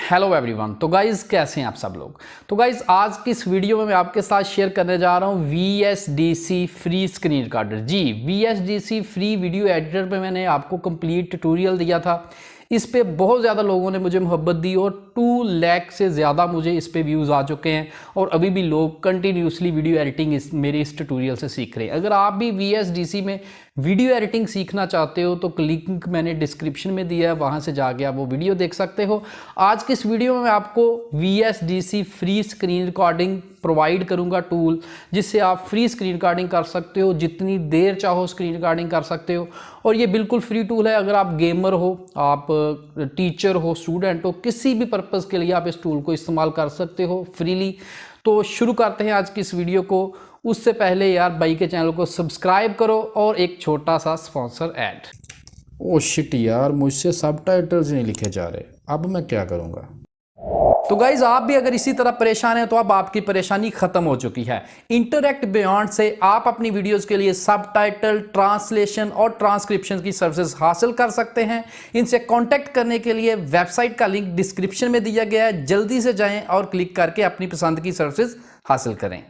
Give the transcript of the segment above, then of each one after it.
Hello everyone. तो guys कैसे हैं आप सब लोग। तो गाइज़ आज की इस वीडियो में मैं आपके साथ शेयर करने जा रहा हूं VSDC फ्री स्क्रीन रिकॉर्डर। जी, VSDC फ्री वीडियो एडिटर पे मैंने आपको कंप्लीट ट्यूटोरियल दिया था। इस पे बहुत ज़्यादा लोगों ने मुझे मोहब्बत दी और 2 लाख से ज़्यादा मुझे इस पे व्यूज़ आ चुके हैं और अभी भी लोग कंटिन्यूसली वीडियो एडिटिंग मेरे इस ट्यूटोरियल से सीख रहे हैं। अगर आप भी VSDC में वीडियो एडिटिंग सीखना चाहते हो तो लिंक मैंने डिस्क्रिप्शन में दिया है, वहाँ से जाके आप वो वीडियो देख सकते हो। आज की इस वीडियो में मैं आपको VSDC free screen recording provide करूंगा टूल, जिससे आप फ्री स्क्रीन रिकॉर्डिंग कर सकते हो, जितनी देर चाहो स्क्रीन रिकॉर्डिंग कर सकते हो। और ये बिल्कुल फ्री टूल है। अगर आप गेमर हो, आप टीचर हो, स्टूडेंट हो, किसी भी पर्पज़ के लिए आप इस टूल को इस्तेमाल कर सकते हो फ्रीली। तो शुरू करते हैं आज की इस वीडियो को। उससे पहले यार भाई के चैनल को सब्सक्राइब करो और एक छोटा सा स्पॉन्सर ऐड। ओ शिट यार, मुझसे सबटाइटल्स नहीं लिखे जा रहे, अब मैं क्या करूँगा। तो गाइज आप भी अगर इसी तरह परेशान हैं तो अब आपकी परेशानी खत्म हो चुकी है। इंटरैक्ट बियॉन्ड से आप अपनी वीडियोस के लिए सबटाइटल, ट्रांसलेशन और ट्रांसक्रिप्शन की सर्विसेज हासिल कर सकते हैं। इनसे कांटेक्ट करने के लिए वेबसाइट का लिंक डिस्क्रिप्शन में दिया गया है, जल्दी से जाएं और क्लिक करके अपनी पसंद की सर्विसेज हासिल करें।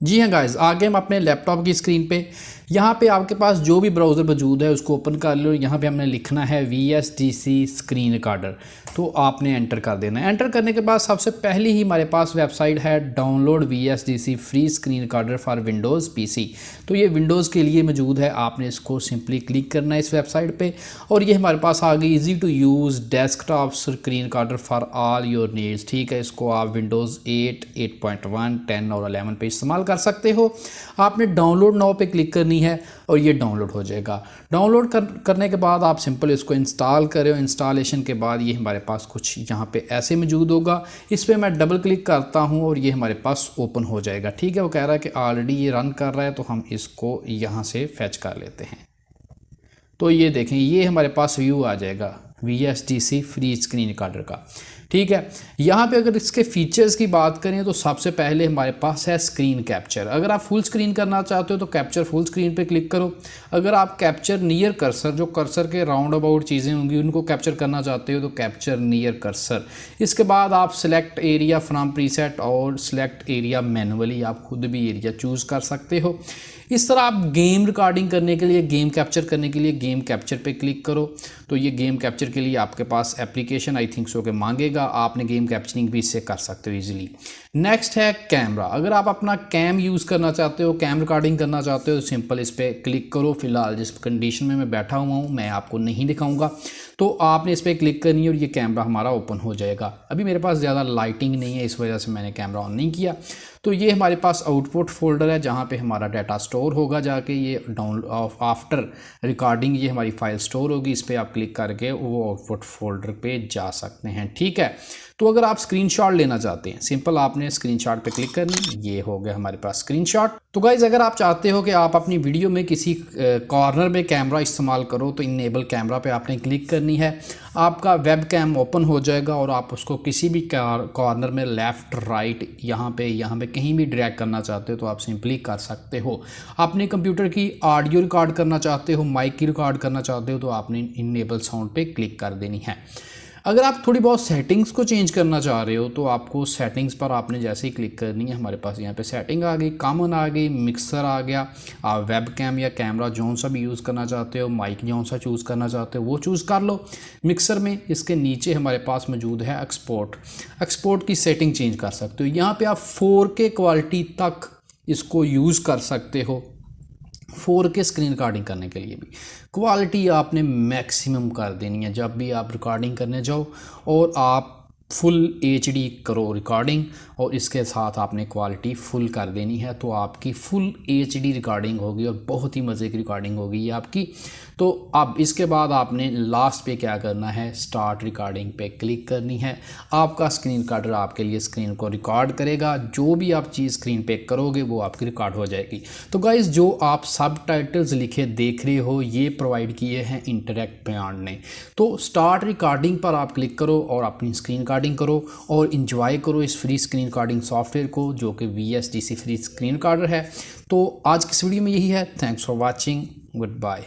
जी हाँ गाइस, आगे हम अपने लैपटॉप की स्क्रीन पे यहाँ पे आपके पास जो भी ब्राउज़र मौजूद है उसको ओपन कर लो। यहाँ पे हमने लिखना है VSDC स्क्रीन रिकॉर्डर, तो आपने एंटर कर देना है। एंटर करने के बाद सबसे पहली ही हमारे पास वेबसाइट है download VSDC free screen recorder for Windows PC। तो ये विंडोज़ के लिए मौजूद है, आपने इसको सिंपली क्लिक करना है इस वेबसाइट पर और ये हमारे पास आ गई easy to use desktop screen recorder for all your needs. ठीक है, इसको आप विंडोज़ 8, 8.1, 10 और 11 पे इस्तेमाल कर सकते हो। आपने डाउनलोड नाउ पे क्लिक करनी है और ये डाउनलोड हो जाएगा। डाउनलोड करने के बाद आप सिंपल इसको इंस्टॉल करें। इंस्टॉलेशन के बाद ये हमारे पास कुछ यहाँ पे ऐसे मौजूद होगा। इस पे मैं डबल क्लिक करता हूँ और ये हमारे पास ओपन हो जाएगा। ठीक है, वो कह रहा है कि ऑलरेडी ये रन कर रहा है, तो हम इसको यहाँ से फैच कर लेते हैं। तो ये देखें, ये हमारे पास व्यू आ जाएगा VSDC फ्री स्क्रीन रिकॉर्डर का। ठीक है, यहाँ पे अगर इसके फीचर्स की बात करें तो सबसे पहले हमारे पास है स्क्रीन कैप्चर। अगर आप फुल स्क्रीन करना चाहते हो तो कैप्चर फुल स्क्रीन पे क्लिक करो। अगर आप कैप्चर नियर कर्सर, जो कर्सर के राउंड अबाउट चीज़ें होंगी उनको कैप्चर करना चाहते हो तो कैप्चर नियर कर्सर। इसके बाद आप सिलेक्ट एरिया फ्रॉम प्रीसेट और सिलेक्ट एरिया मैनुअली, आप खुद भी एरिया चूज़ कर सकते हो। इस तरह आप गेम रिकॉर्डिंग करने के लिए, गेम कैप्चर करने के लिए गेम कैप्चर पे क्लिक करो। तो ये गेम कैप्चर के लिए आपके पास एप्लीकेशन आई थिंक सो के मांगेगा, आपने गेम कैप्चरिंग भी इससे कर सकते हो इजीली। नेक्स्ट है कैमरा। अगर आप अपना कैम यूज़ करना चाहते हो, कैम रिकॉर्डिंग करना चाहते हो तो सिंपल इस पर क्लिक करो। फिलहाल जिस कंडीशन में मैं बैठा हुआ हूँ मैं आपको नहीं दिखाऊंगा, तो आपने इस पर क्लिक करनी है और ये कैमरा हमारा ओपन हो जाएगा। अभी मेरे पास ज़्यादा लाइटिंग नहीं है, इस वजह से मैंने कैमरा ऑन नहीं किया। तो ये हमारे पास आउटपुट फोल्डर है जहाँ पे हमारा डाटा स्टोर होगा। जाके ये आफ्टर रिकॉर्डिंग ये हमारी फाइल स्टोर होगी। इस पर आप क्लिक करके वो आउटपुट फोल्डर पे जा सकते हैं। ठीक है, तो अगर आप स्क्रीनशॉट लेना चाहते हैं, सिंपल आपने स्क्रीनशॉट पे क्लिक करनी, ये हो गया हमारे पास स्क्रीनशॉट। तो गाइज अगर आप चाहते हो कि आप अपनी वीडियो में किसी कॉर्नर में कैमरा इस्तेमाल करो तो इनेबल कैमरा पे आपने क्लिक करनी है। आपका वेब कैम ओपन हो जाएगा और आप उसको किसी भी कॉर्नर में लेफ़्ट, राइट, यहाँ पे कहीं भी ड्रैग करना चाहते हो तो आप सिंपली कर सकते हो। अपने कंप्यूटर की ऑडियो रिकॉर्ड करना चाहते हो, माइक की रिकॉर्ड करना चाहते हो तो आपने इनेबल साउंड पे क्लिक कर देनी है। अगर आप थोड़ी बहुत सेटिंग्स को चेंज करना चाह रहे हो तो आपको सेटिंग्स पर आपने जैसे ही क्लिक करनी है, हमारे पास यहाँ पे सेटिंग आ गई, कॉमन आ गई, मिक्सर आ गया। आप वेब कैम या कैमरा जौन सा भी यूज़ करना चाहते हो, माइक जौन सा चूज़ करना चाहते हो वो चूज़ कर लो। मिक्सर में इसके नीचे हमारे पास मौजूद है एक्सपोर्ट की सेटिंग चेंज कर सकते हो। यहाँ पर आप 4K क्वालिटी तक इसको यूज़ कर सकते हो। 4K स्क्रीन रिकॉर्डिंग करने के लिए भी क्वालिटी आपने मैक्सिमम कर देनी है जब भी आप रिकॉर्डिंग करने जाओ, और आप फुल HD करो रिकॉर्डिंग और इसके साथ आपने क्वालिटी फुल कर देनी है। तो आपकी फुल HD रिकॉर्डिंग होगी और बहुत ही मज़े की रिकॉर्डिंग होगी ये आपकी। तो अब इसके बाद आपने लास्ट पे क्या करना है, स्टार्ट रिकॉर्डिंग पे क्लिक करनी है। आपका स्क्रीन रिकॉर्डर आपके लिए स्क्रीन को रिकॉर्ड करेगा, जो भी आप चीज़ स्क्रीन पे करोगे वो आपकी रिकॉर्ड हो जाएगी। तो गाइज़ जो आप सबटाइटल्स लिखे देख रहे हो ये प्रोवाइड किए हैं इंटरैक्ट बियॉन्ड ने। तो स्टार्ट रिकॉर्डिंग पर आप क्लिक करो और अपनी स्क्रीन रिकॉर्डिंग करो और इंजॉय करो इस फ्री स्क्रीन रिकॉर्डिंग सॉफ्टवेयर को जो कि VSDC फ्री स्क्रीन रिकॉर्डर है। तो आज की इस वीडियो में यही है। Thanks for watching, good bye.